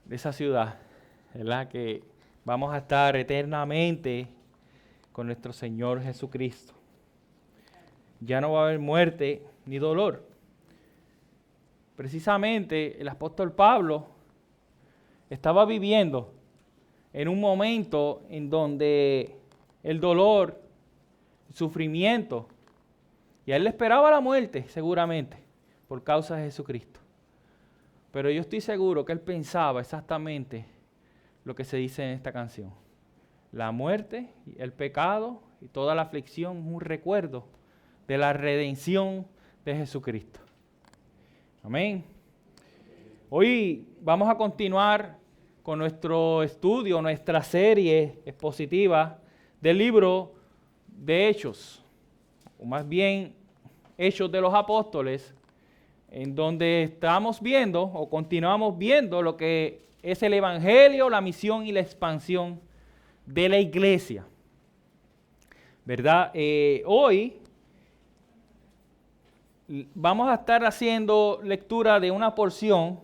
de esa ciudad, ¿verdad? Que vamos a estar eternamente con nuestro Señor Jesucristo. Ya no va a haber muerte ni dolor. Precisamente el apóstol Pablo estaba viviendo en un momento en donde el dolor, el sufrimiento, y a él le esperaba la muerte seguramente por causa de Jesucristo. Pero yo estoy seguro que él pensaba exactamente lo que se dice en esta canción. La muerte, el pecado y toda la aflicción es un recuerdo de la redención de Jesucristo. Amén. Hoy vamos a continuar con nuestro estudio, nuestra serie expositiva del libro de Hechos, o más bien Hechos de los Apóstoles, en donde estamos viendo o continuamos viendo lo que es el Evangelio, la misión y la expansión de la iglesia. ¿Verdad? Hoy vamos a estar haciendo lectura de una porción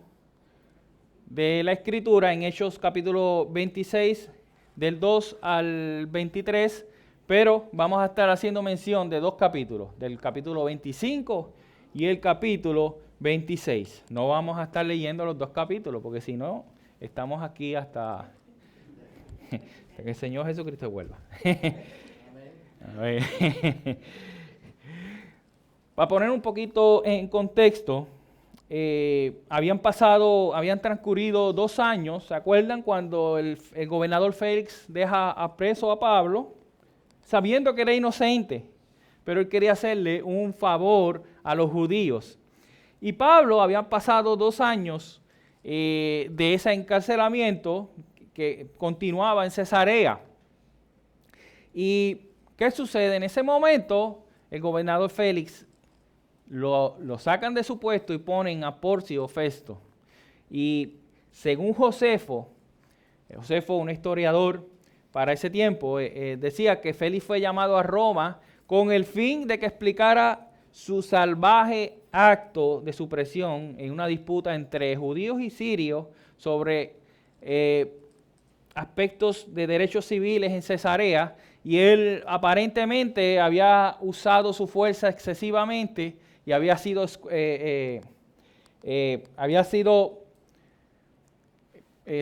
de la Escritura en Hechos capítulo 26, del 2 al 23, pero vamos a estar haciendo mención de dos capítulos, del capítulo 25 y el capítulo 26. No vamos a estar leyendo los dos capítulos, porque si no, estamos aquí hasta que el Señor Jesucristo vuelva. Para poner un poquito en contexto, habían transcurrido 2 años. ¿Se acuerdan cuando el gobernador Félix deja a preso a Pablo, sabiendo que era inocente, pero él quería hacerle un favor a los judíos? Y Pablo, habían pasado 2 años de ese encarcelamiento que continuaba en Cesarea. ¿Y qué sucede? En ese momento, el gobernador Félix lo sacan de su puesto y ponen a Porcio Festo. Y según Josefo, un historiador para ese tiempo, decía que Félix fue llamado a Roma con el fin de que explicara su salvaje acto de supresión en una disputa entre judíos y sirios sobre aspectos de derechos civiles en Cesarea, y él aparentemente había usado su fuerza excesivamente y había sido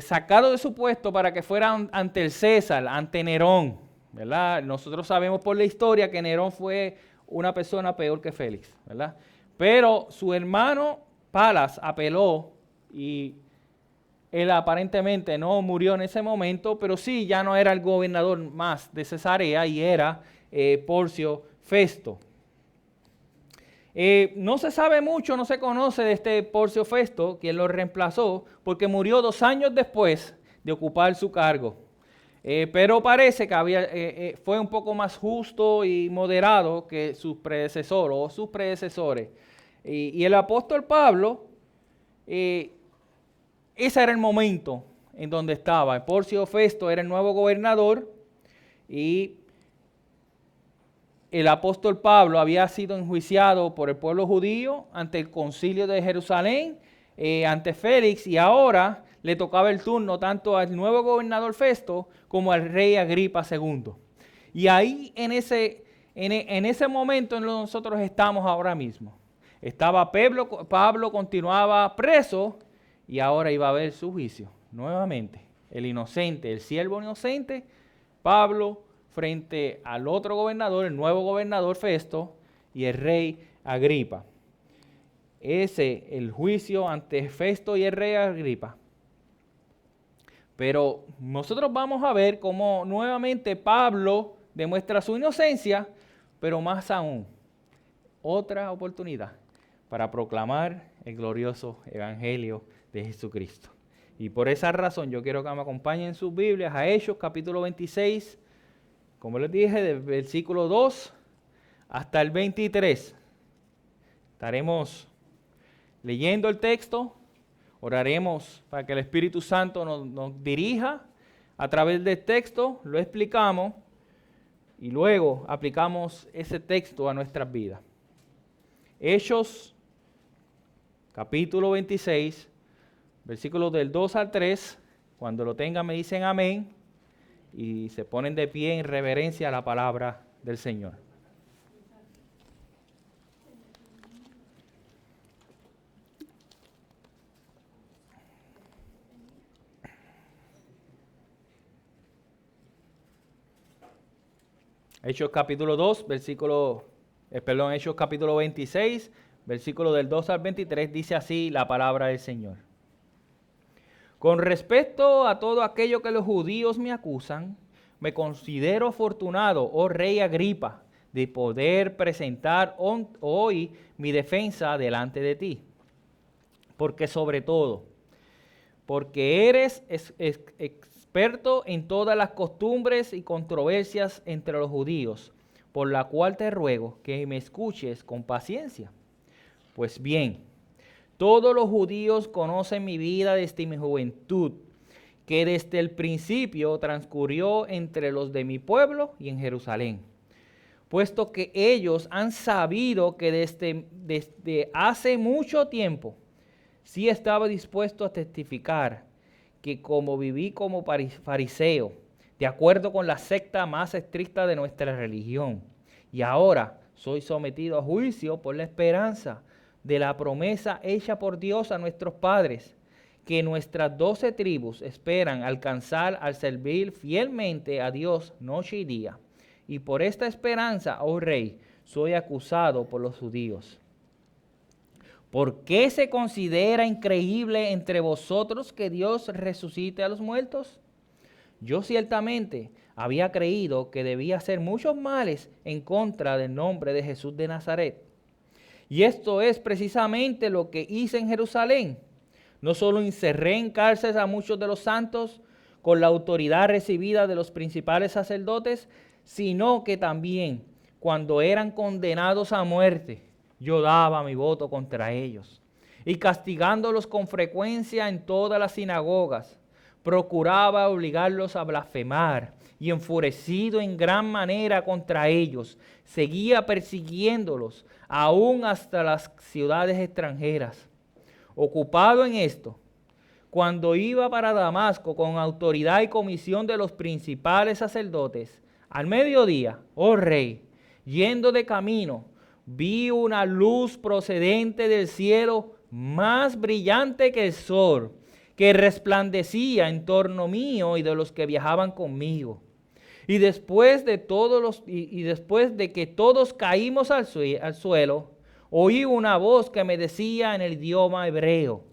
sacado de su puesto para que fuera ante el César, ante Nerón, ¿verdad? Nosotros sabemos por la historia que Nerón fue una persona peor que Félix, ¿verdad? Pero su hermano Palas apeló y él aparentemente no murió en ese momento, pero sí ya no era el gobernador más de Cesarea y era Porcio Festo. No se sabe mucho, no se conoce de este Porcio Festo, quien lo reemplazó, porque murió 2 años después de ocupar su cargo. Pero parece que fue un poco más justo y moderado que sus predecesores. Y el apóstol Pablo, ese era el momento en donde estaba. Porcio Festo era el nuevo gobernador y el apóstol Pablo había sido enjuiciado por el pueblo judío ante el concilio de Jerusalén, ante Félix, y ahora le tocaba el turno tanto al nuevo gobernador Festo como al rey Agripa II. Y ahí en ese momento en lo que nosotros estamos ahora mismo. Pablo continuaba preso y ahora iba a haber su juicio nuevamente. El inocente, el siervo inocente, Pablo, frente al otro gobernador, el nuevo gobernador Festo y el rey Agripa. El juicio ante Festo y el rey Agripa. Pero nosotros vamos a ver cómo nuevamente Pablo demuestra su inocencia, pero más aún, otra oportunidad para proclamar el glorioso evangelio de Jesucristo. Y por esa razón yo quiero que me acompañen en sus Biblias a Hechos capítulo 26, como les dije, del versículo 2 hasta el 23. Estaremos leyendo el texto, oraremos para que el Espíritu Santo nos dirija a través del texto, lo explicamos y luego aplicamos ese texto a nuestras vidas. Hechos capítulo 26, versículos del 2 al 3. Cuando lo tengan me dicen amén y se ponen de pie en reverencia a la palabra del Señor. Hechos capítulo 2, Hechos capítulo 26, versículo del 2 al 23, dice así la palabra del Señor. Con respecto a todo aquello que los judíos me acusan, me considero afortunado, oh rey Agripa, de poder presentar hoy mi defensa delante de ti. Porque sobre todo, porque eres experto en todas las costumbres y controversias entre los judíos, por la cual te ruego que me escuches con paciencia. Pues bien, todos los judíos conocen mi vida desde mi juventud, que desde el principio transcurrió entre los de mi pueblo y en Jerusalén, puesto que ellos han sabido que desde hace mucho tiempo sí estaba dispuesto a testificar que como viví como fariseo, de acuerdo con la secta más estricta de nuestra religión, y ahora soy sometido a juicio por la esperanza de la promesa hecha por Dios a nuestros padres, que nuestras 12 tribus esperan alcanzar al servir fielmente a Dios noche y día. Y por esta esperanza, oh rey, soy acusado por los judíos. ¿Por qué se considera increíble entre vosotros que Dios resucite a los muertos? Yo ciertamente había creído que debía hacer muchos males en contra del nombre de Jesús de Nazaret. Y esto es precisamente lo que hice en Jerusalén. No solo encerré en cárceles a muchos de los santos con la autoridad recibida de los principales sacerdotes, sino que también cuando eran condenados a muerte, yo daba mi voto contra ellos. Y castigándolos con frecuencia en todas las sinagogas, procuraba obligarlos a blasfemar, y enfurecido en gran manera contra ellos, seguía persiguiéndolos aún hasta las ciudades extranjeras. Ocupado en esto, cuando iba para Damasco con autoridad y comisión de los principales sacerdotes, al mediodía, oh rey, yendo de camino, vi una luz procedente del cielo más brillante que el sol, que resplandecía en torno mío y de los que viajaban conmigo. Y después de que todos caímos al suelo, oí una voz que me decía en el idioma hebreo: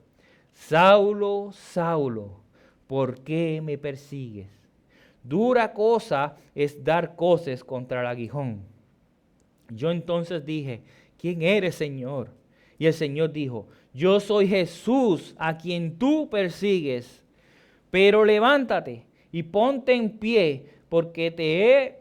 Saulo, Saulo, ¿por qué me persigues? Dura cosa es dar coces contra el aguijón. Yo entonces dije: ¿quién eres, Señor? Y el Señor dijo: yo soy Jesús a quien tú persigues. Pero levántate y ponte en pie, porque te he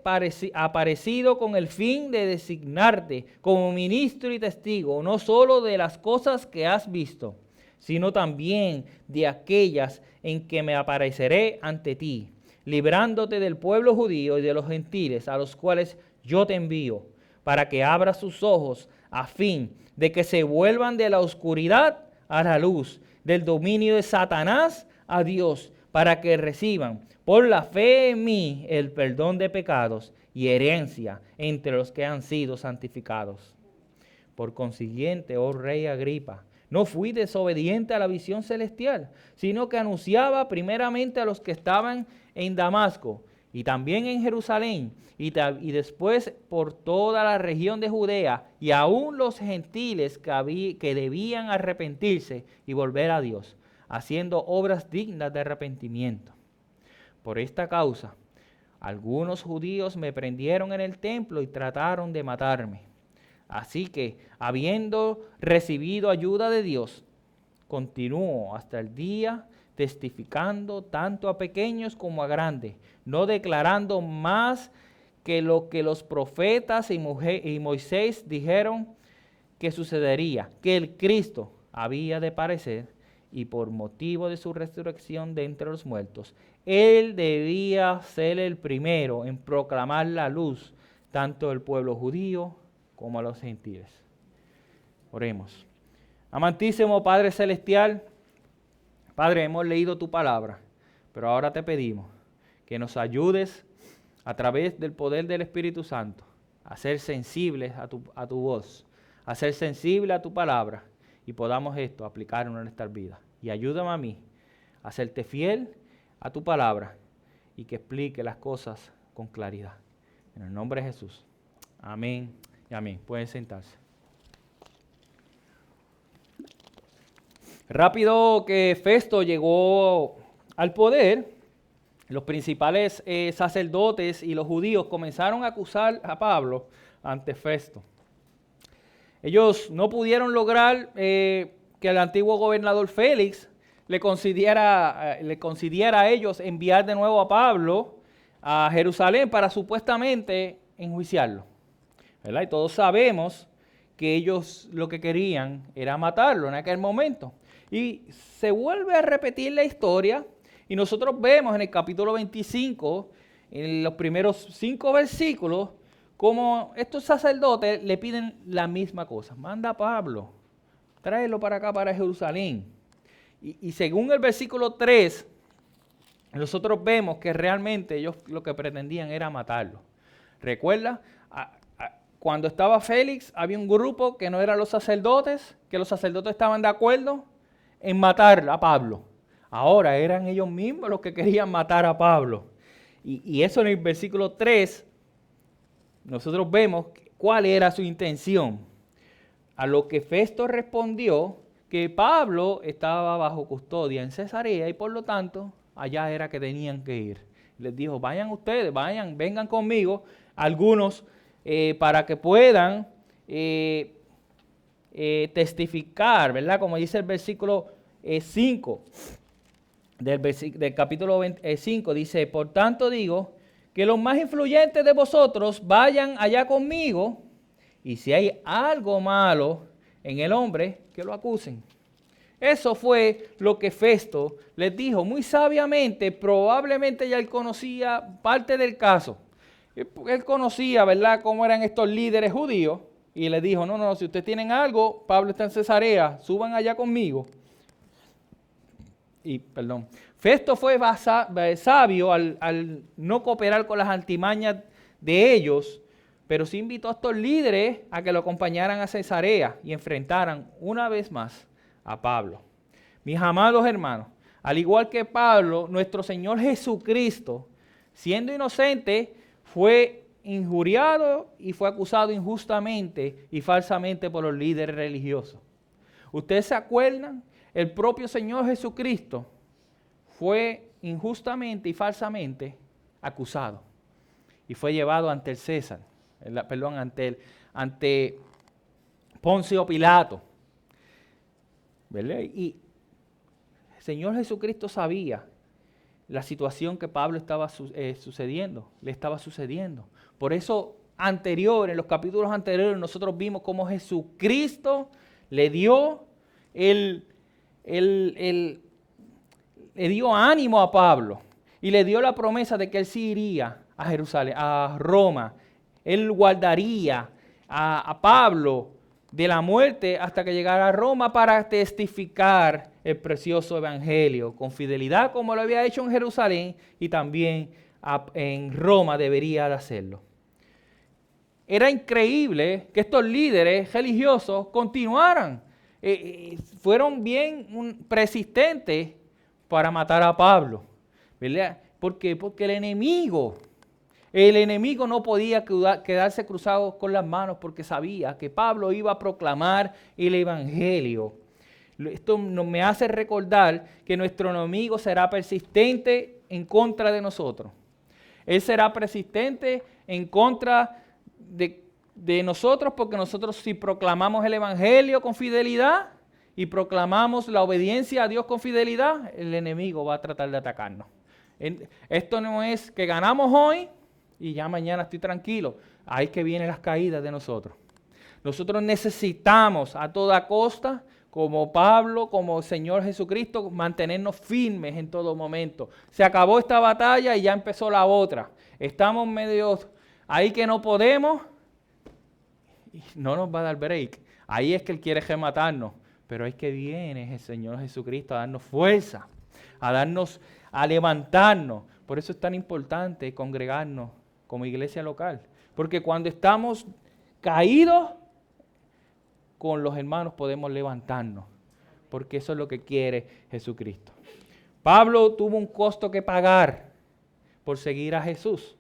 aparecido con el fin de designarte como ministro y testigo, no solo de las cosas que has visto, sino también de aquellas en que me apareceré ante ti, librándote del pueblo judío y de los gentiles a los cuales yo te envío, para que abras sus ojos a fin de que se vuelvan de la oscuridad a la luz, del dominio de Satanás a Dios, para que reciban por la fe en mí el perdón de pecados y herencia entre los que han sido santificados. Por consiguiente, oh rey Agripa, no fui desobediente a la visión celestial, sino que anunciaba primeramente a los que estaban en Damasco y también en Jerusalén y después por toda la región de Judea y aún los gentiles que debían arrepentirse y volver a Dios, haciendo obras dignas de arrepentimiento. Por esta causa, algunos judíos me prendieron en el templo y trataron de matarme. Así que, habiendo recibido ayuda de Dios, continúo hasta el día testificando tanto a pequeños como a grandes, no declarando más que lo que los profetas y Moisés dijeron que sucedería, que el Cristo había de padecer, y por motivo de su resurrección de entre los muertos, Él debía ser el primero en proclamar la luz tanto al pueblo judío como a los gentiles. Oremos. Amantísimo Padre Celestial, Padre, hemos leído tu palabra, pero ahora te pedimos que nos ayudes a través del poder del Espíritu Santo a ser sensibles a tu voz, a ser sensibles a tu palabra y podamos esto aplicar en nuestras vidas. Y ayúdame a mí a serte fiel a tu palabra y que explique las cosas con claridad. En el nombre de Jesús. Amén y amén. Pueden sentarse. Rápido que Festo llegó al poder, los principales sacerdotes y los judíos comenzaron a acusar a Pablo ante Festo. Ellos no pudieron lograr que el antiguo gobernador Félix le concediera a ellos enviar de nuevo a Pablo a Jerusalén para supuestamente enjuiciarlo, ¿verdad? Y todos sabemos que ellos lo que querían era matarlo en aquel momento. Y se vuelve a repetir la historia y nosotros vemos en el capítulo 25, en los primeros 5 versículos, como estos sacerdotes le piden la misma cosa. Manda a Pablo, tráelo para acá, para Jerusalén. Y según el versículo 3, nosotros vemos que realmente ellos lo que pretendían era matarlo. ¿Recuerda? Cuando estaba Félix, había un grupo que no eran los sacerdotes, que los sacerdotes estaban de acuerdo en matar a Pablo. Ahora eran ellos mismos los que querían matar a Pablo. Y eso en el versículo 3, nosotros vemos cuál era su intención. A lo que Festo respondió que Pablo estaba bajo custodia en Cesarea y por lo tanto allá era que tenían que ir. Les dijo, vayan ustedes, vengan conmigo, algunos para que puedan testificar, ¿verdad? Como dice el versículo 5 del capítulo 5, dice, por tanto digo, que los más influyentes de vosotros vayan allá conmigo, y si hay algo malo en el hombre, que lo acusen. Eso fue lo que Festo les dijo muy sabiamente. Probablemente ya él conocía parte del caso. Él conocía, ¿verdad?, cómo eran estos líderes judíos, y les dijo, no, si ustedes tienen algo, Pablo está en Cesarea, suban allá conmigo. Festo fue sabio al no cooperar con las artimañas de ellos, pero sí invitó a estos líderes a que lo acompañaran a Cesarea y enfrentaran una vez más a Pablo. Mis amados hermanos, al igual que Pablo, nuestro Señor Jesucristo, siendo inocente, fue injuriado y fue acusado injustamente y falsamente por los líderes religiosos. ¿Ustedes se acuerdan? El propio Señor Jesucristo fue injustamente y falsamente acusado y fue llevado ante el César, ante Poncio Pilato, ¿verdad? Y el Señor Jesucristo sabía la situación que Pablo le estaba sucediendo. Por eso en los capítulos anteriores, nosotros vimos cómo Jesucristo le dio le dio ánimo a Pablo y le dio la promesa de que él sí iría a Jerusalén, a Roma. Él guardaría a Pablo de la muerte hasta que llegara a Roma para testificar el precioso evangelio con fidelidad, como lo había hecho en Jerusalén, y también en Roma debería de hacerlo. Era increíble que estos líderes religiosos continuaran. Fueron bien persistentes para matar a Pablo, ¿verdad? ¿Por qué? Porque el enemigo no podía quedarse cruzado con las manos porque sabía que Pablo iba a proclamar el evangelio. Esto me hace recordar que nuestro enemigo será persistente en contra de nosotros. Él será persistente en contra de nosotros porque nosotros, si proclamamos el evangelio con fidelidad y proclamamos la obediencia a Dios con fidelidad, el enemigo va a tratar de atacarnos. Esto no es que ganamos hoy y ya mañana estoy tranquilo. Ahí que vienen las caídas de nosotros. Nosotros necesitamos a toda costa, como Pablo, como el Señor Jesucristo, mantenernos firmes en todo momento. Se acabó esta batalla y ya empezó la otra. Estamos medio ahí que no podemos y no nos va a dar break. Ahí es que Él quiere rematarnos. Pero es que viene el Señor Jesucristo a darnos fuerza, a levantarnos. Por eso es tan importante congregarnos como iglesia local. Porque cuando estamos caídos, con los hermanos podemos levantarnos. Porque eso es lo que quiere Jesucristo. Pablo tuvo un costo que pagar por seguir a Jesús.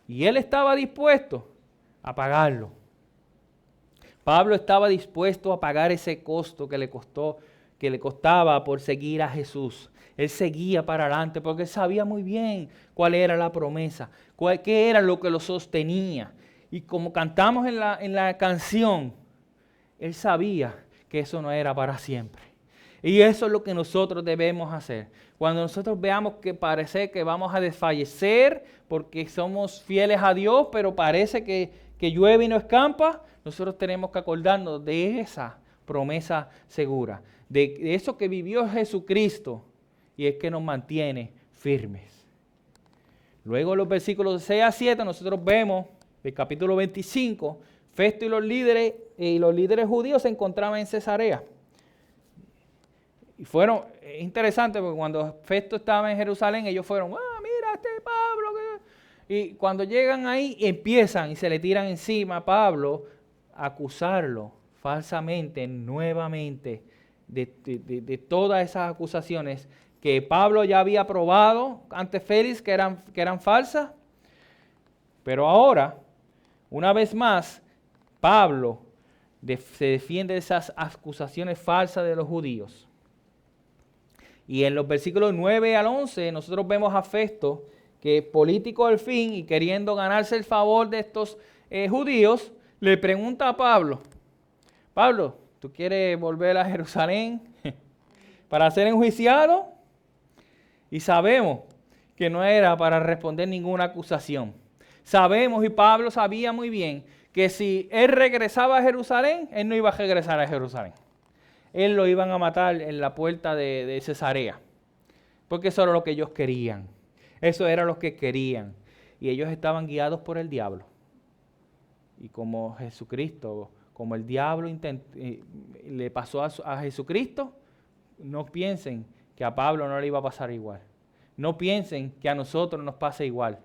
Y él estaba dispuesto a pagarlo. Pablo estaba dispuesto a pagar ese costo que le costaba por seguir a Jesús. Él seguía para adelante porque él sabía muy bien cuál era la promesa, qué era lo que lo sostenía. Y como cantamos en la canción, él sabía que eso no era para siempre. Y eso es lo que nosotros debemos hacer. Cuando nosotros veamos que parece que vamos a desfallecer porque somos fieles a Dios, pero parece que llueve y no escampa, nosotros tenemos que acordarnos de esa promesa segura, de eso que vivió Jesucristo y es que nos mantiene firmes. Luego en los versículos 6 a 7 nosotros vemos, el capítulo 25, Festo y los líderes judíos se encontraban en Cesarea. Y fueron interesantes porque cuando Festo estaba en Jerusalén, ellos fueron, mira este Pablo. Y cuando llegan ahí, empiezan y se le tiran encima a Pablo a acusarlo falsamente, nuevamente, de todas esas acusaciones que Pablo ya había probado ante Félix que eran falsas. Pero ahora, una vez más, Pablo se defiende de esas acusaciones falsas de los judíos. Y en los versículos 9 al 11 nosotros vemos a Festo, que político al fin y queriendo ganarse el favor de estos judíos, le pregunta a Pablo, Pablo, ¿tú quieres volver a Jerusalén para ser enjuiciado? Y sabemos que no era para responder ninguna acusación. Sabemos, y Pablo sabía muy bien, que si él regresaba a Jerusalén, él no iba a regresar a Jerusalén. Él lo iban a matar en la puerta de Cesarea. Porque eso era lo que ellos querían. Eso era lo que querían. Y ellos estaban guiados por el diablo. Y como Jesucristo, como el diablo le pasó a Jesucristo, no piensen que a Pablo no le iba a pasar igual. No piensen que a nosotros nos pasa igual.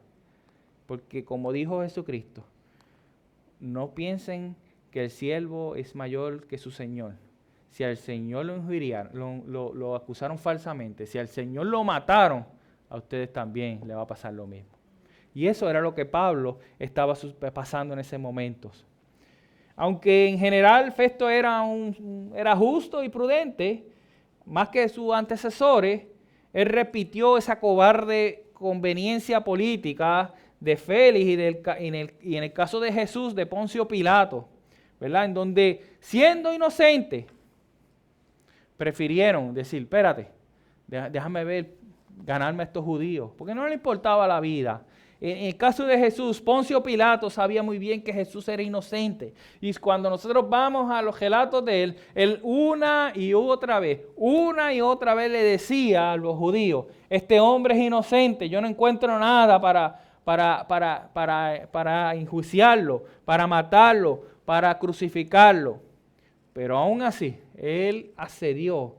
Porque como dijo Jesucristo, no piensen que el siervo es mayor que su Señor. Si al Señor lo injuriaron, lo acusaron falsamente, si al Señor lo mataron, a ustedes también le va a pasar lo mismo. Y eso era lo que Pablo estaba pasando en ese momento. Aunque en general Festo era justo y prudente, más que sus antecesores, él repitió esa cobarde conveniencia política de Félix y en el caso de Jesús, de Poncio Pilato, ¿verdad? En donde, siendo inocente, prefirieron decir, espérate, déjame ganarme a estos judíos, porque no le importaba la vida. En el caso de Jesús, Poncio Pilato sabía muy bien que Jesús era inocente. Y cuando nosotros vamos a los relatos de él una y otra vez le decía a los judíos, este hombre es inocente, yo no encuentro nada para enjuiciarlo, para matarlo, para crucificarlo. Pero aún así, él accedió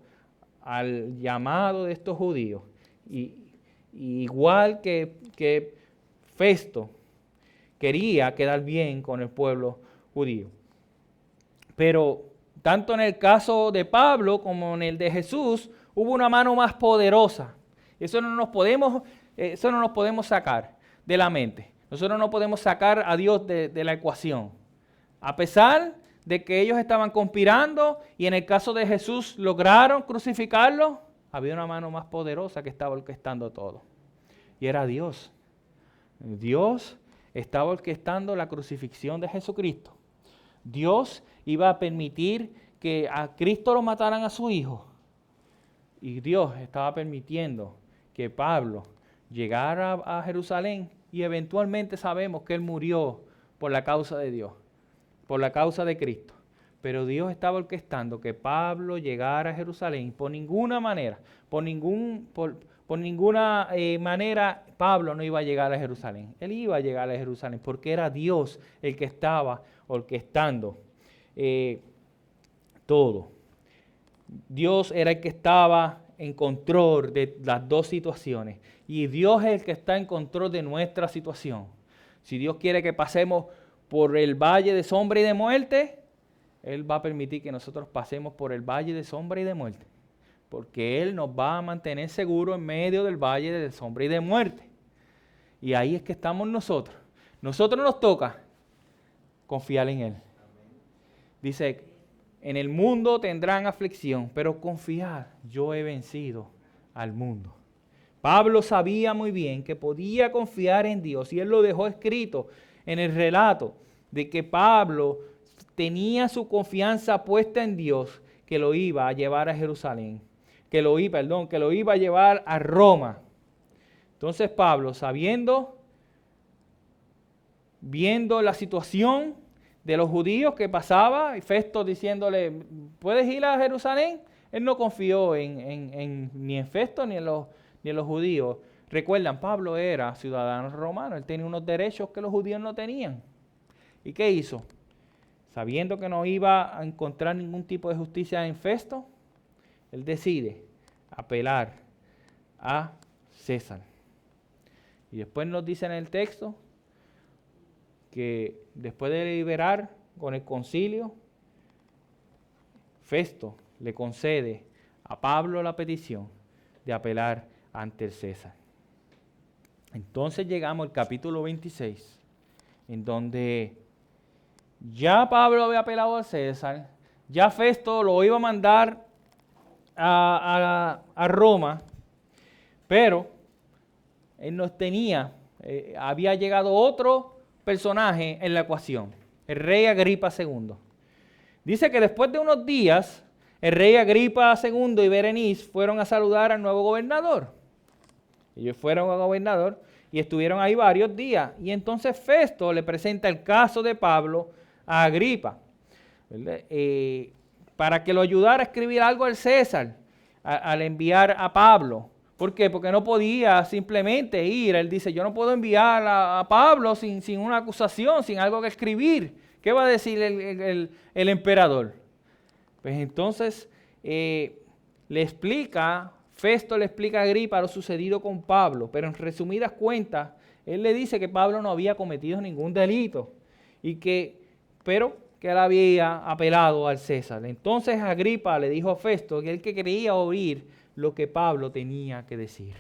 al llamado de estos judíos. Y igual que Festo quería quedar bien con el pueblo judío. Pero tanto en el caso de Pablo como en el de Jesús hubo una mano más poderosa. Eso no nos podemos sacar de la mente. Nosotros no podemos sacar a Dios de la ecuación. A pesar de que ellos estaban conspirando y en el caso de Jesús lograron crucificarlo, había una mano más poderosa que estaba orquestando todo. Y era Dios. Dios estaba orquestando la crucifixión de Jesucristo. Dios iba a permitir que a Cristo lo mataran a su hijo. Y Dios estaba permitiendo que Pablo llegara a Jerusalén y eventualmente sabemos que él murió por la causa de Dios, por la causa de Cristo. Pero Dios estaba orquestando que Pablo llegara a Jerusalén. Por ninguna manera Pablo no iba a llegar a Jerusalén. Él iba a llegar a Jerusalén porque era Dios el que estaba orquestando todo. Dios era el que estaba en control de las dos situaciones. Y Dios es el que está en control de nuestra situación. Si Dios quiere que pasemos por el valle de sombra y de muerte, Él va a permitir que nosotros pasemos por el valle de sombra y de muerte. Porque Él nos va a mantener seguros en medio del valle de sombra y de muerte. Y ahí es que estamos nosotros. Nosotros nos toca confiar en Él. Dice, en el mundo tendrán aflicción, pero confiad, yo he vencido al mundo. Pablo sabía muy bien que podía confiar en Dios y él lo dejó escrito en el relato de que Pablo tenía su confianza puesta en Dios, que lo iba a llevar a Jerusalén, que lo iba a llevar a Roma. Entonces Pablo, viendo la situación de los judíos que pasaba, y Festo diciéndole, ¿puedes ir a Jerusalén? Él no confió ni en Festo ni en los judíos. Recuerdan, Pablo era ciudadano romano, él tenía unos derechos que los judíos no tenían. ¿Y qué hizo? Sabiendo que no iba a encontrar ningún tipo de justicia en Festo, él decide apelar a César. Y después nos dice en el texto que después de deliberar con el concilio, Festo le concede a Pablo la petición de apelar ante el César. Entonces llegamos al capítulo 26, en donde ya Pablo había apelado al César, ya Festo lo iba a mandar a Roma, pero él no tenía, había llegado otro personaje en la ecuación, el rey Agripa II. Dice que después de unos días, el rey Agripa II y Berenice fueron a saludar al nuevo gobernador. Ellos fueron al gobernador y estuvieron ahí varios días. Y entonces Festo le presenta el caso de Pablo a Agripa, para que lo ayudara a escribir algo al César, al enviar a Pablo. ¿Por qué? Porque no podía simplemente ir. Él dice, yo no puedo enviar a Pablo sin una acusación, sin algo que escribir. ¿Qué va a decir el emperador? Pues entonces Festo le explica a Agripa lo sucedido con Pablo, pero en resumidas cuentas, él le dice que Pablo no había cometido ningún delito, pero que él había apelado al César. Entonces Agripa le dijo a Festo que él quería oír lo que Pablo tenía que decir.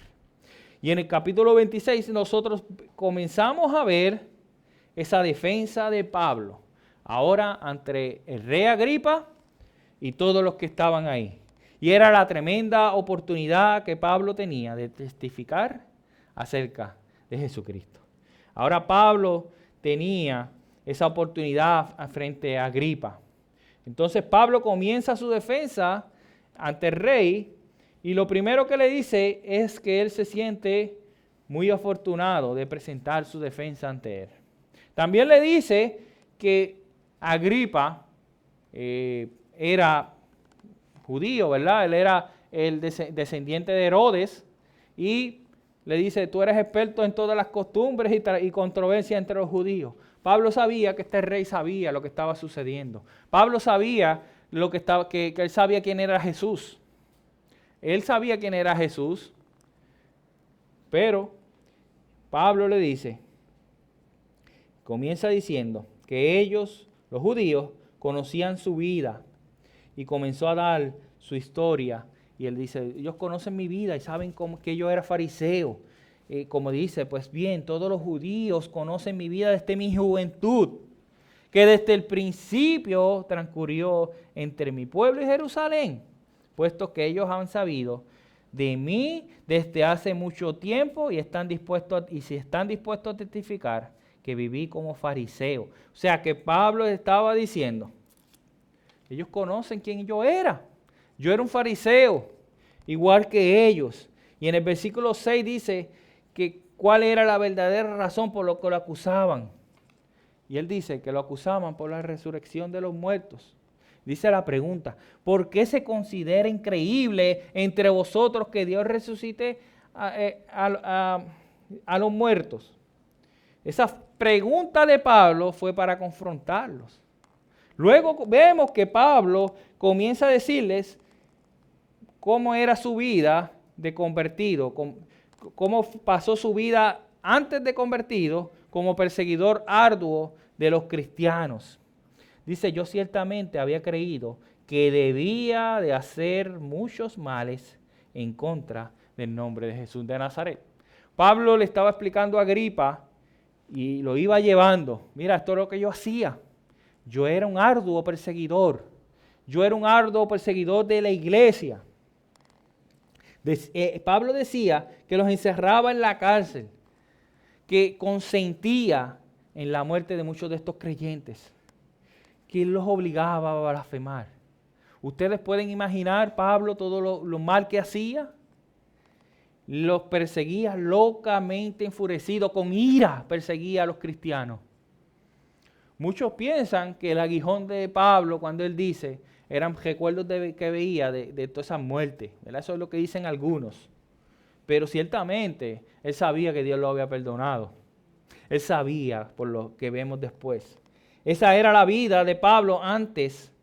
Y en el capítulo 26 nosotros comenzamos a ver esa defensa de Pablo, ahora ante el rey Agripa y todos los que estaban ahí. Y era la tremenda oportunidad que Pablo tenía de testificar acerca de Jesucristo. Ahora Pablo tenía esa oportunidad frente a Agripa. Entonces Pablo comienza su defensa ante el rey y lo primero que le dice es que él se siente muy afortunado de presentar su defensa ante él. También le dice que Agripa era judío, ¿verdad? Él era el descendiente de Herodes y le dice, tú eres experto en todas las costumbres y controversias entre los judíos. Pablo sabía que este rey sabía lo que estaba sucediendo. Pablo sabía que él sabía quién era Jesús. Él sabía quién era Jesús, pero Pablo le dice, comienza diciendo que ellos, los judíos, conocían su vida y comenzó a dar su historia. Y él dice, ellos conocen mi vida y saben que yo era fariseo. Como dice, pues bien, todos los judíos conocen mi vida desde mi juventud, que desde el principio transcurrió entre mi pueblo y Jerusalén, puesto que ellos han sabido de mí desde hace mucho tiempo y si están dispuestos a testificar que viví como fariseo. O sea que Pablo estaba diciendo, ellos conocen quién yo era. Yo era un fariseo, igual que ellos. Y en el versículo 6 dice que cuál era la verdadera razón por lo que lo acusaban. Y él dice que lo acusaban por la resurrección de los muertos. Dice la pregunta, ¿por qué se considera increíble entre vosotros que Dios resucite a los muertos? Esa pregunta de Pablo fue para confrontarlos. Luego vemos que Pablo comienza a decirles cómo era su vida de convertido, cómo pasó su vida antes de convertido como perseguidor arduo de los cristianos. Dice, yo ciertamente había creído que debía de hacer muchos males en contra del nombre de Jesús de Nazaret. Pablo le estaba explicando a Agripa y lo iba llevando. Mira, esto es lo que yo hacía. Yo era un arduo perseguidor. Yo era un arduo perseguidor de la iglesia. Pablo decía que los encerraba en la cárcel, que consentía en la muerte de muchos de estos creyentes, que los obligaba a blasfemar. Ustedes pueden imaginar, Pablo, todo lo mal que hacía. Los perseguía locamente enfurecido, con ira perseguía a los cristianos. Muchos piensan que el aguijón de Pablo, cuando él dice, eran recuerdos que veía de toda esa muerte. ¿Verdad? Eso es lo que dicen algunos. Pero ciertamente él sabía que Dios lo había perdonado. Él sabía por lo que vemos después. Esa era la vida de Pablo antes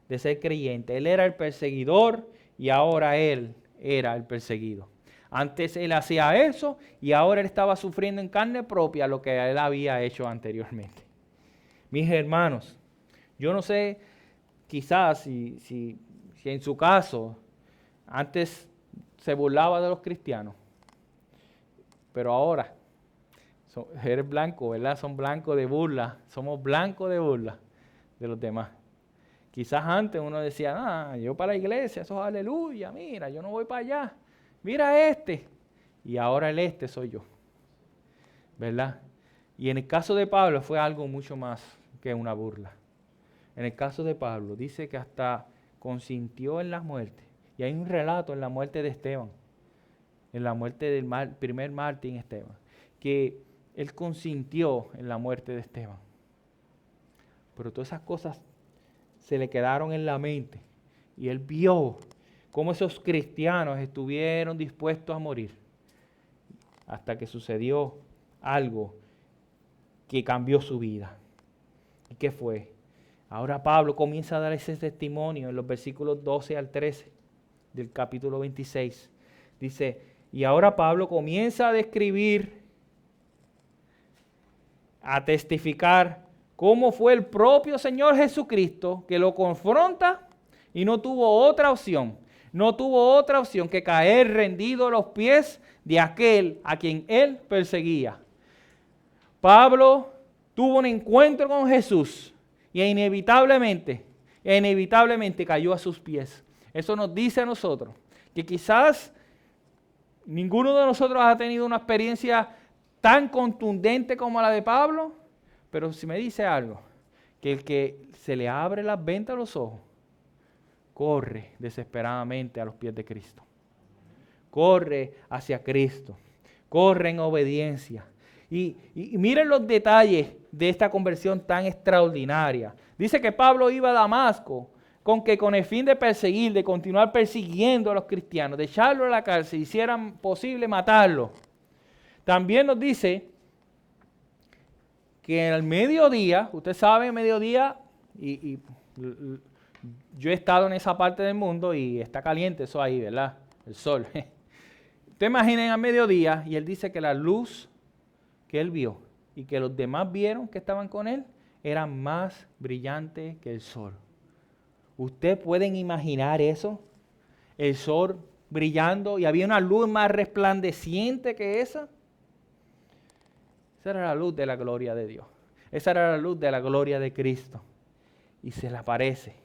de ser creyente. Él era el perseguidor y ahora él era el perseguido. Antes él hacía eso y ahora él estaba sufriendo en carne propia lo que él había hecho anteriormente. Mis hermanos, yo no sé quizás si en su caso antes se burlaba de los cristianos, pero ahora eres blanco, ¿verdad? Son blancos de burla, somos blancos de burla de los demás. Quizás antes uno decía, yo para la iglesia, eso es aleluya, mira, yo no voy para allá, mira este. Y ahora el este soy yo, ¿verdad? Y en el caso de Pablo fue algo mucho más que una burla. En el caso de Pablo dice que hasta consintió en la muerte. Y hay un relato en la muerte de Esteban, en la muerte del primer mártir Esteban, que él consintió en la muerte de Esteban. Pero todas esas cosas se le quedaron en la mente. Y él vio cómo esos cristianos estuvieron dispuestos a morir. Hasta que sucedió algo que cambió su vida. ¿Y qué fue? Ahora Pablo comienza a dar ese testimonio en los versículos 12 al 13 del capítulo 26. Dice, y ahora Pablo comienza a describir, a testificar cómo fue el propio Señor Jesucristo que lo confronta y no tuvo otra opción. No tuvo otra opción que caer rendido a los pies de aquel a quien él perseguía. Pablo tuvo un encuentro con Jesús y inevitablemente cayó a sus pies. Eso nos dice a nosotros que quizás ninguno de nosotros ha tenido una experiencia tan contundente como la de Pablo, pero si me dice algo, que el que se le abre las ventas a los ojos, corre desesperadamente a los pies de Cristo. Corre hacia Cristo. Corre en obediencia. Y miren los detalles de esta conversión tan extraordinaria. Dice que Pablo iba a Damasco con el fin de perseguir, de continuar persiguiendo a los cristianos, de echarlo a la cárcel, hicieran posible matarlo. También nos dice que al mediodía, usted sabe, mediodía, y yo he estado en esa parte del mundo y está caliente eso ahí, ¿verdad? El sol. Usted imaginen al mediodía y él dice que la luz que él vio y que los demás vieron que estaban con él era más brillante que el sol. ¿Ustedes pueden imaginar eso? El sol brillando y había una luz más resplandeciente que esa. Esa era la luz de la gloria de Dios. Esa era la luz de la gloria de Cristo. Y se le aparece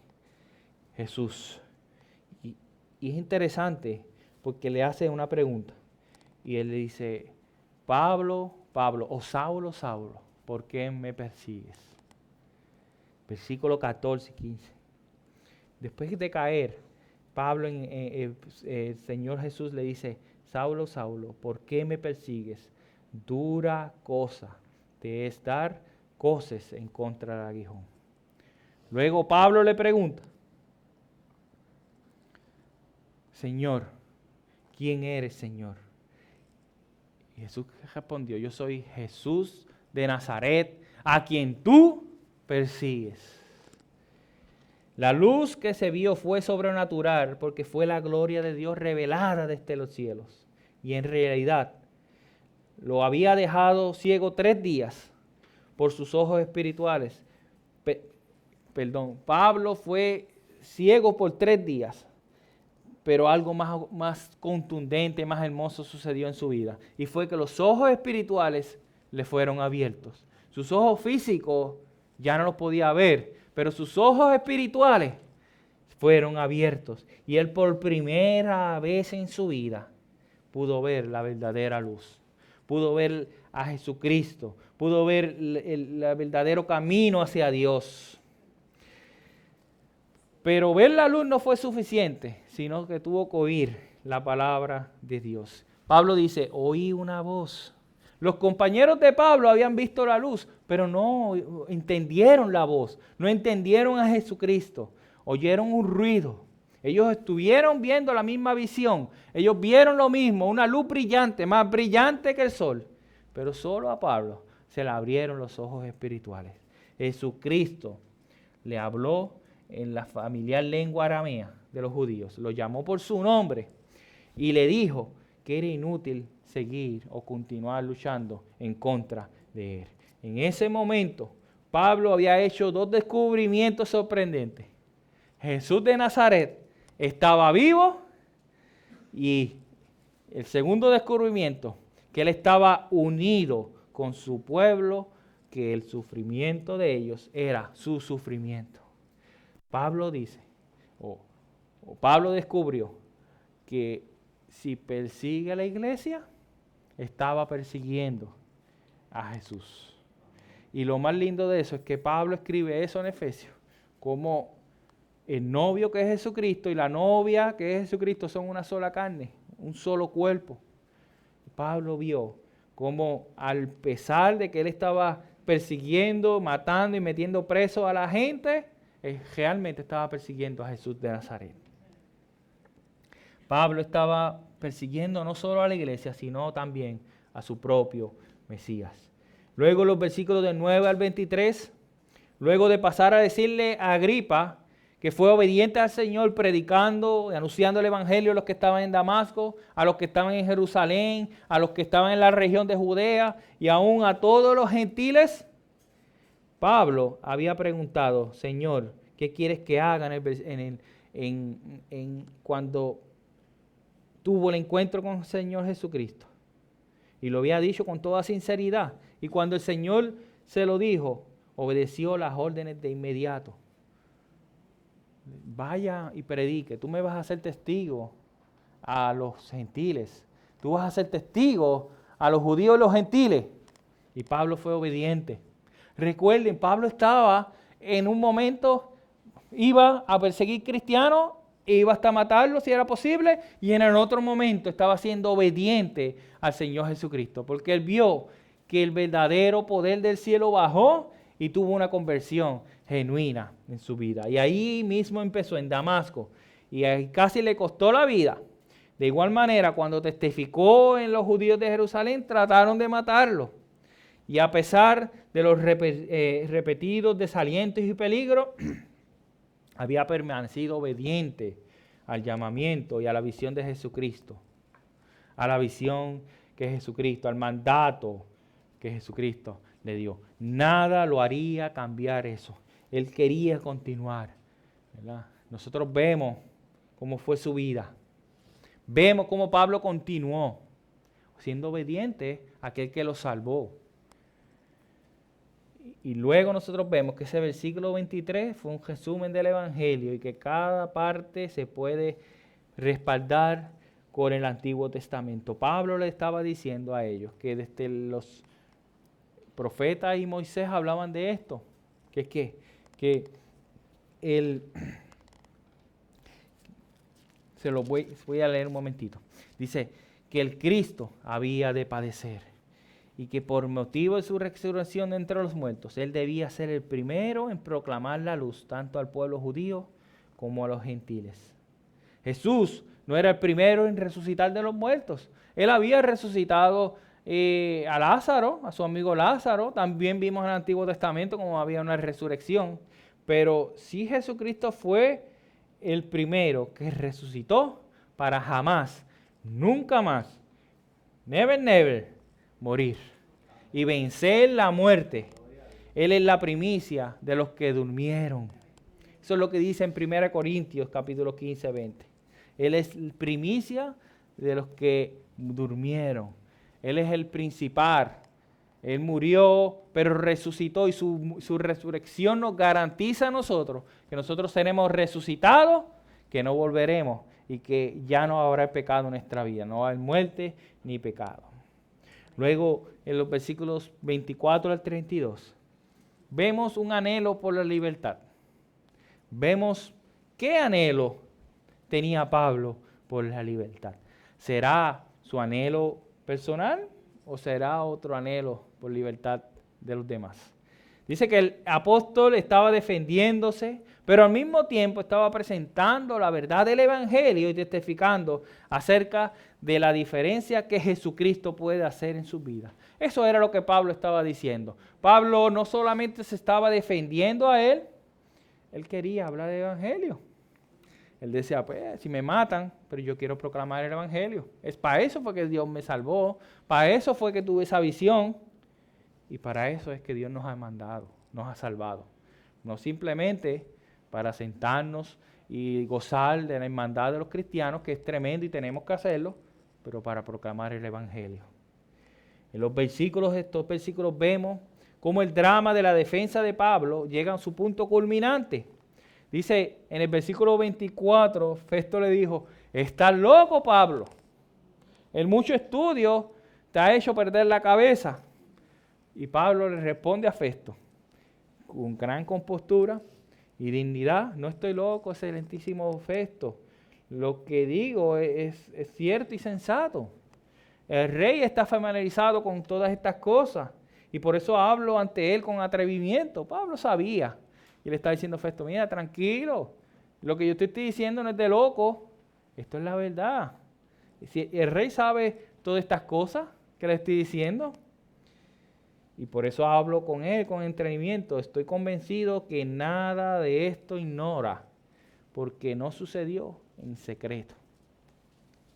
Jesús. Y es interesante porque le hace una pregunta. Y él le dice, Pablo, Pablo, o Saulo, Saulo, ¿por qué me persigues? Versículo 14 y 15. Después de caer, Pablo, el Señor Jesús le dice, Saulo, Saulo, ¿por qué me persigues? Dura cosa te es dar coces en contra del aguijón. Luego Pablo le pregunta, Señor, ¿quién eres, Señor? Y Jesús respondió, yo soy Jesús de Nazaret, a quien tú persigues. La luz que se vio fue sobrenatural porque fue la gloria de Dios revelada desde los cielos. Y en realidad lo había dejado ciego 3 días por sus ojos espirituales. Pablo fue ciego por 3 días, pero algo más contundente, más hermoso sucedió en su vida. Y fue que los ojos espirituales le fueron abiertos. Sus ojos físicos ya no los podía ver, pero sus ojos espirituales fueron abiertos. Y él por primera vez en su vida pudo ver la verdadera luz. Pudo ver a Jesucristo. Pudo ver el verdadero camino hacia Dios. Pero ver la luz no fue suficiente, sino que tuvo que oír la palabra de Dios. Pablo dice, oí una voz. Los compañeros de Pablo habían visto la luz, pero no entendieron la voz, no entendieron a Jesucristo, oyeron un ruido. Ellos estuvieron viendo la misma visión, ellos vieron lo mismo, una luz brillante, más brillante que el sol, pero solo a Pablo se le abrieron los ojos espirituales. Jesucristo le habló en la familiar lengua aramea de los judíos, lo llamó por su nombre y le dijo que era inútil seguir o continuar luchando en contra de él. En ese momento, Pablo había hecho 2 descubrimientos sorprendentes. Jesús de Nazaret estaba vivo y el segundo descubrimiento, que él estaba unido con su pueblo, que el sufrimiento de ellos era su sufrimiento. Pablo dice, Pablo descubrió que si persigue a la iglesia, estaba persiguiendo a Jesús. Y lo más lindo de eso es que Pablo escribe eso en Efesios, como el novio que es Jesucristo y la novia que es Jesucristo son una sola carne, un solo cuerpo. Pablo vio como al pesar de que él estaba persiguiendo, matando y metiendo preso a la gente, realmente estaba persiguiendo a Jesús de Nazaret. Pablo estaba persiguiendo no solo a la iglesia, sino también a su propio Mesías. Luego los versículos del 9 al 23, luego de pasar a decirle a Agripa que fue obediente al Señor predicando y anunciando el evangelio a los que estaban en Damasco, a los que estaban en Jerusalén, a los que estaban en la región de Judea y aún a todos los gentiles, Pablo había preguntado, Señor, ¿qué quieres que haga cuando tuvo el encuentro con el Señor Jesucristo? Y lo había dicho con toda sinceridad. Y cuando el Señor se lo dijo, obedeció las órdenes de inmediato. Vaya y predique. Tú me vas a hacer testigo a los gentiles. Tú vas a ser testigo a los judíos y los gentiles. Y Pablo fue obediente. Recuerden, Pablo estaba en un momento, iba a perseguir cristianos, iba hasta matarlos si era posible, y en el otro momento estaba siendo obediente al Señor Jesucristo, porque él vio que el verdadero poder del cielo bajó y tuvo una conversión genuina en su vida. Y ahí mismo empezó en Damasco, y ahí casi le costó la vida. De igual manera, cuando testificó en los judíos de Jerusalén, trataron de matarlo. Y a pesar de los repetidos desalientos y peligros, había permanecido obediente al llamamiento y a la visión de Jesucristo, a la visión que Jesucristo, al mandato que Jesucristo le dio. Nada lo haría cambiar eso. Él quería continuar, ¿verdad? Nosotros vemos cómo fue su vida. Vemos cómo Pablo continuó siendo obediente a aquel que lo salvó. Y luego nosotros vemos que ese versículo 23 fue un resumen del Evangelio y que cada parte se puede respaldar con el Antiguo Testamento. Pablo le estaba diciendo a ellos que desde los profetas y Moisés hablaban de esto. Que se lo voy a leer un momentito. Dice que el Cristo había de padecer y que por motivo de su resurrección de entre los muertos, él debía ser el primero en proclamar la luz tanto al pueblo judío como a los gentiles. Jesús no era el primero en resucitar de los muertos. Él había resucitado a Lázaro, a su amigo Lázaro. También vimos en el Antiguo Testamento cómo había una resurrección. Pero sí Jesucristo fue el primero que resucitó para jamás, nunca más, never, never, morir y vencer la muerte. Él es la primicia de los que durmieron. Eso es lo que dice en 1 Corintios capítulo 15, 20. Él es primicia de los que durmieron. Él es el principal. Él murió, pero resucitó y su resurrección nos garantiza a nosotros que nosotros seremos resucitados, que no volveremos y que ya no habrá pecado en nuestra vida. No hay muerte ni pecado. Luego, en los versículos 24 al 32, vemos un anhelo por la libertad. Vemos qué anhelo tenía Pablo por la libertad. ¿Será su anhelo personal o será otro anhelo por libertad de los demás? Dice que el apóstol estaba defendiéndose, pero al mismo tiempo estaba presentando la verdad del evangelio y testificando acerca de la diferencia que Jesucristo puede hacer en su vida. Eso era lo que Pablo estaba diciendo. Pablo no solamente se estaba defendiendo a él quería hablar del evangelio. Él decía, pues, si me matan, pero yo quiero proclamar el evangelio. Es para eso fue que Dios me salvó, para eso fue que tuve esa visión, y para eso es que Dios nos ha mandado, nos ha salvado. No simplemente para sentarnos y gozar de la hermandad de los cristianos, que es tremendo y tenemos que hacerlo, pero para proclamar el evangelio. En estos versículos vemos cómo el drama de la defensa de Pablo llega a su punto culminante. Dice en el versículo 24, Festo le dijo, ¿estás loco, Pablo? El mucho estudio te ha hecho perder la cabeza. Y Pablo le responde a Festo, con gran compostura y dignidad, no estoy loco, excelentísimo Festo. Lo que digo es cierto y sensato. El rey está familiarizado con todas estas cosas y por eso hablo ante él con atrevimiento. Pablo sabía y le está diciendo a Festo, mira, tranquilo, lo que yo te estoy diciendo no es de loco, esto es la verdad. Si el rey sabe todas estas cosas que le estoy diciendo y por eso hablo con él con entendimiento. Estoy convencido que nada de esto ignora porque no sucedió en secreto.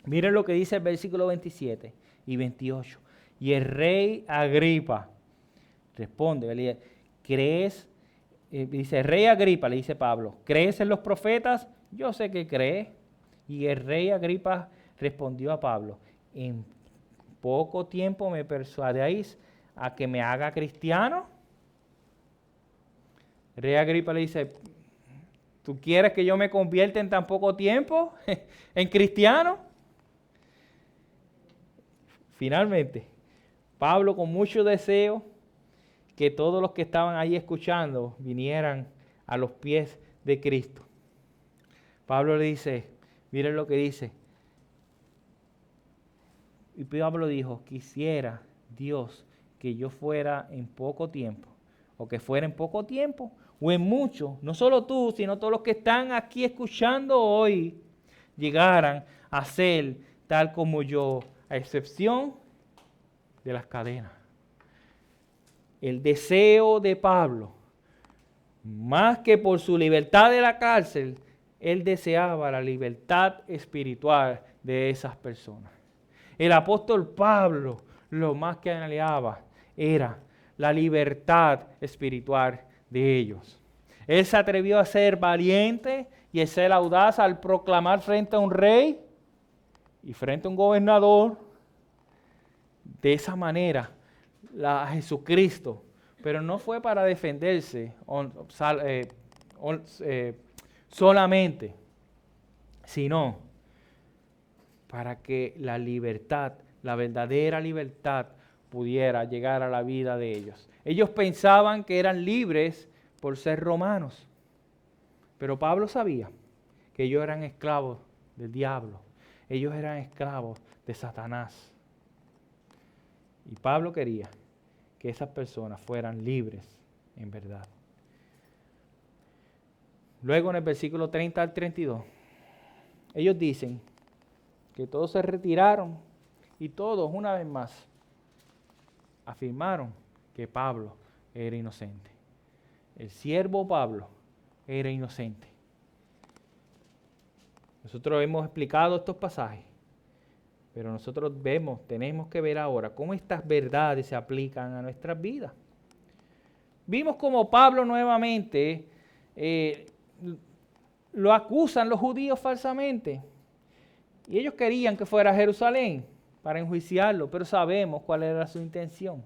Miren lo que dice el versículo 27 y 28. Y el rey Agripa responde, ¿crees? Dice, rey Agripa, le dice Pablo, ¿crees en los profetas? Yo sé que cree. Y el rey Agripa respondió a Pablo, en poco tiempo me persuadéis a que me haga cristiano. El rey Agripa le dice, ¿tú quieres que yo me convierta en tan poco tiempo en cristiano? Finalmente, Pablo con mucho deseo que todos los que estaban ahí escuchando vinieran a los pies de Cristo. Pablo le dice, miren lo que dice. Y Pablo dijo, quisiera Dios que yo fuera en poco tiempo, o que fuera en poco tiempo, o en mucho, no solo tú, sino todos los que están aquí escuchando hoy, llegaran a ser tal como yo, a excepción de las cadenas. El deseo de Pablo, más que por su libertad de la cárcel, él deseaba la libertad espiritual de esas personas. El apóstol Pablo lo más que anhelaba era la libertad espiritual de ellos. Él se atrevió a ser valiente y a ser audaz al proclamar frente a un rey y frente a un gobernador, de esa manera, a Jesucristo. Pero no fue para defenderse solamente, sino para que la libertad, la verdadera libertad, pudiera llegar a la vida de ellos. Ellos pensaban que eran libres por ser romanos, pero Pablo sabía que ellos eran esclavos del diablo. Ellos eran esclavos de Satanás. Y Pablo quería que esas personas fueran libres en verdad. Luego en el versículo 30 al 32, ellos dicen que todos se retiraron y todos una vez más afirmaron que Pablo era inocente. El siervo Pablo era inocente. Nosotros hemos explicado estos pasajes, pero nosotros tenemos que ver ahora cómo estas verdades se aplican a nuestras vidas. Vimos como Pablo nuevamente lo acusan los judíos falsamente. Y ellos querían que fuera a Jerusalén para enjuiciarlo, pero sabemos cuál era su intención.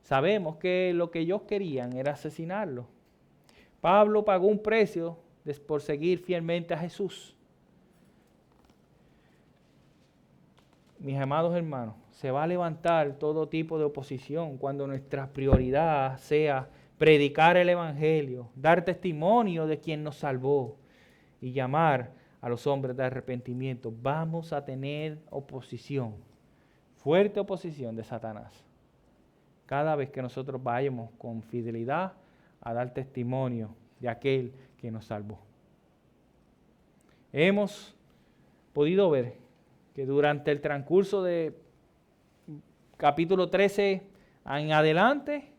Sabemos que lo que ellos querían era asesinarlo. Pablo pagó un precio por seguir fielmente a Jesús. Mis amados hermanos, se va a levantar todo tipo de oposición cuando nuestra prioridad sea predicar el Evangelio, dar testimonio de quien nos salvó y llamar a los hombres de arrepentimiento. Vamos a tener oposición, fuerte oposición de Satanás, cada vez que nosotros vayamos con fidelidad a dar testimonio de aquel que nos salvó. Hemos podido ver que durante el transcurso de capítulo 13 en adelante,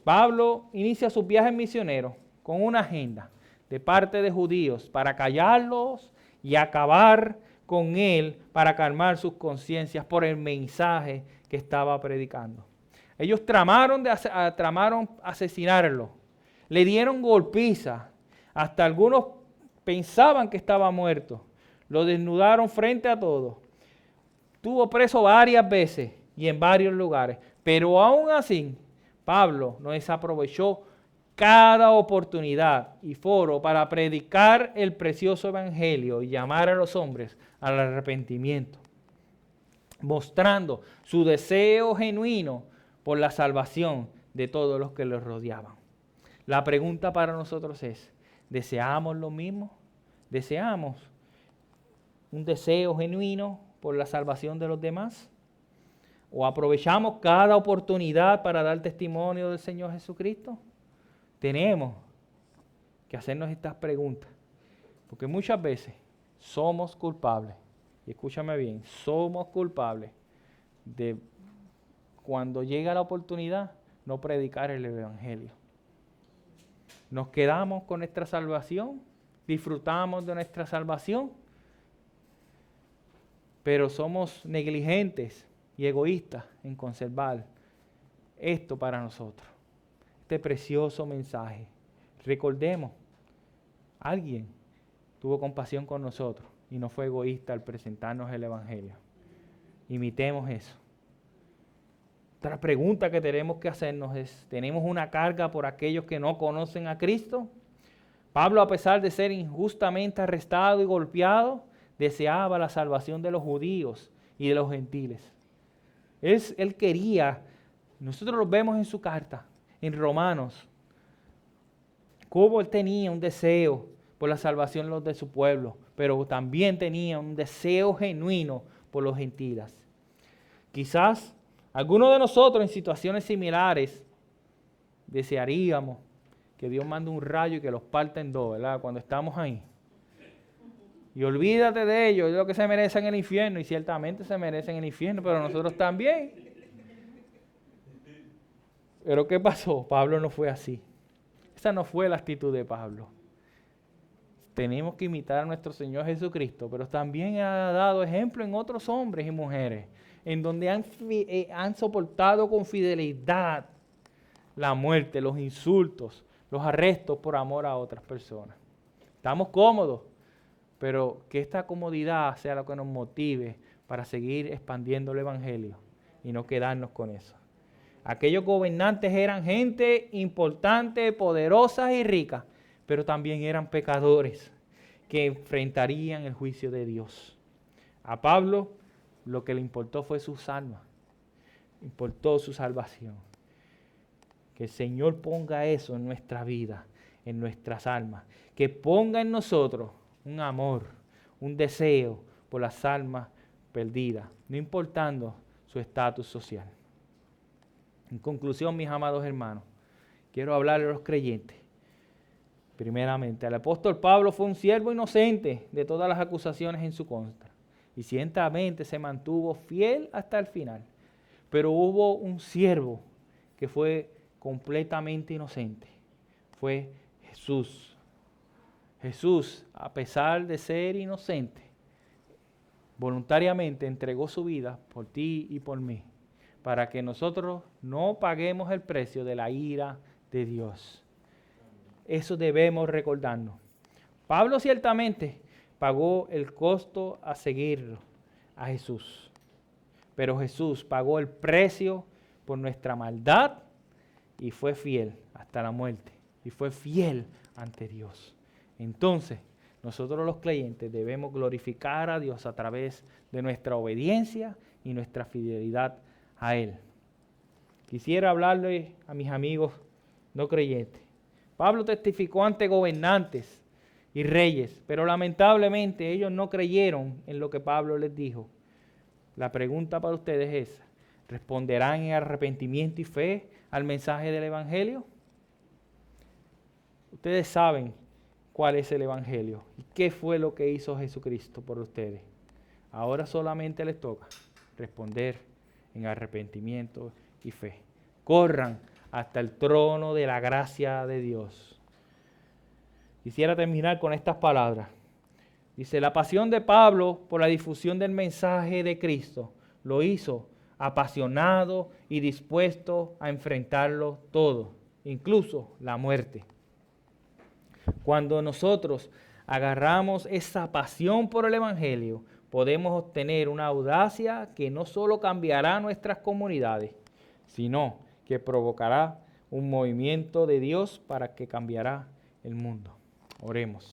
Pablo inicia sus viajes misioneros con una agenda de parte de judíos para callarlos y acabar con él, para calmar sus conciencias por el mensaje que estaba predicando. Ellos tramaron asesinarlo, le dieron golpiza, hasta algunos pensaban que estaba muerto. Lo desnudaron frente a todos. Estuvo preso varias veces y en varios lugares. Pero aún así, Pablo no desaprovechó cada oportunidad y foro para predicar el precioso evangelio y llamar a los hombres al arrepentimiento, mostrando su deseo genuino por la salvación de todos los que los rodeaban. La pregunta para nosotros es, ¿deseamos lo mismo? ¿Deseamos un deseo genuino por la salvación de los demás? ¿O aprovechamos cada oportunidad para dar testimonio del Señor Jesucristo? Tenemos que hacernos estas preguntas, porque muchas veces somos culpables, y escúchame bien, somos culpables de cuando llega la oportunidad no predicar el Evangelio. Nos quedamos con nuestra salvación, disfrutamos de nuestra salvación, pero somos negligentes y egoístas en conservar esto para nosotros, este precioso mensaje. Recordemos, alguien tuvo compasión con nosotros y no fue egoísta al presentarnos el Evangelio. Imitemos eso. Otra pregunta que tenemos que hacernos es, ¿tenemos una carga por aquellos que no conocen a Cristo? Pablo, a pesar de ser injustamente arrestado y golpeado, deseaba la salvación de los judíos y de los gentiles. Él quería, nosotros lo vemos en su carta, en Romanos, cómo él tenía un deseo por la salvación de su pueblo, pero también tenía un deseo genuino por los gentiles. Quizás algunos de nosotros en situaciones similares desearíamos que Dios mande un rayo y que los parta en dos, ¿verdad? Cuando estamos ahí. Y olvídate de ellos, es lo que se merecen en el infierno, y ciertamente se merecen en el infierno, pero nosotros también. Pero ¿qué pasó? Pablo no fue así. Esa no fue la actitud de Pablo. Tenemos que imitar a nuestro Señor Jesucristo, pero también ha dado ejemplo en otros hombres y mujeres, en donde han soportado con fidelidad la muerte, los insultos, los arrestos por amor a otras personas. Estamos cómodos, pero que esta comodidad sea lo que nos motive para seguir expandiendo el Evangelio y no quedarnos con eso. Aquellos gobernantes eran gente importante, poderosa y rica, pero también eran pecadores que enfrentarían el juicio de Dios. A Pablo lo que le importó fue sus almas, importó su salvación. Que el Señor ponga eso en nuestra vida, en nuestras almas, que ponga en nosotros un amor, un deseo por las almas perdidas, no importando su estatus social. En conclusión, mis amados hermanos, quiero hablarle a los creyentes. Primeramente, el apóstol Pablo fue un siervo inocente de todas las acusaciones en su contra, y ciertamente se mantuvo fiel hasta el final. Pero hubo un siervo que fue completamente inocente, fue Jesús, a pesar de ser inocente, voluntariamente entregó su vida por ti y por mí, para que nosotros no paguemos el precio de la ira de Dios. Eso debemos recordarnos. Pablo ciertamente pagó el costo a seguirlo, a Jesús. Pero Jesús pagó el precio por nuestra maldad y fue fiel hasta la muerte. Y fue fiel ante Dios. Entonces, nosotros los creyentes debemos glorificar a Dios a través de nuestra obediencia y nuestra fidelidad a Él. Quisiera hablarle a mis amigos no creyentes. Pablo testificó ante gobernantes y reyes, pero lamentablemente ellos no creyeron en lo que Pablo les dijo. La pregunta para ustedes es, ¿responderán en arrepentimiento y fe al mensaje del Evangelio? Ustedes saben cuál es el Evangelio y qué fue lo que hizo Jesucristo por ustedes. Ahora solamente les toca responder en arrepentimiento y fe. Corran hasta el trono de la gracia de Dios. Quisiera terminar con estas palabras. Dice, la pasión de Pablo por la difusión del mensaje de Cristo lo hizo apasionado y dispuesto a enfrentarlo todo, incluso la muerte. Cuando nosotros agarramos esa pasión por el Evangelio, podemos obtener una audacia que no solo cambiará nuestras comunidades, sino que provocará un movimiento de Dios para que cambiará el mundo. Oremos.